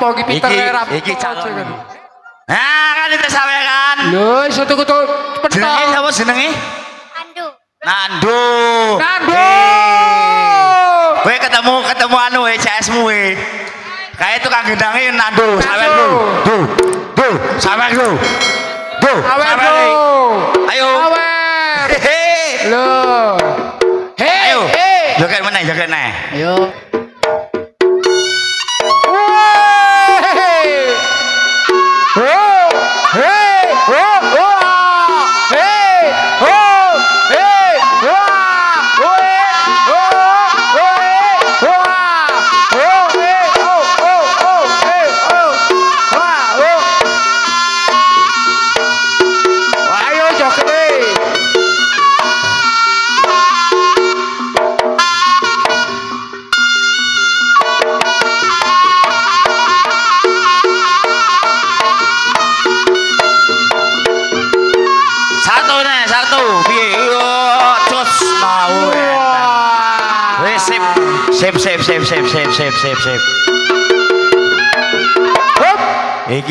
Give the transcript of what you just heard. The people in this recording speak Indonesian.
apa iki pinter rap. Iki calon. Nah, kan itu sampe kan. Lho, iso tuku Jenenge pentol. sapa jenenge? Andu. Nando. Nando. Kowe ketemu anu CS-mu we. Kayak tukang gendange Nando, sampean lho. Duh, sampean lho. Duh, Awer sampean. bro. Ayo. Awer. Hehe. Lho. Hei. Ayo. Hei. Joget meneh, joget meneh. Ayo. Satu, piye? Yo, cus mau. Wes sip. Sip. Hop. Iki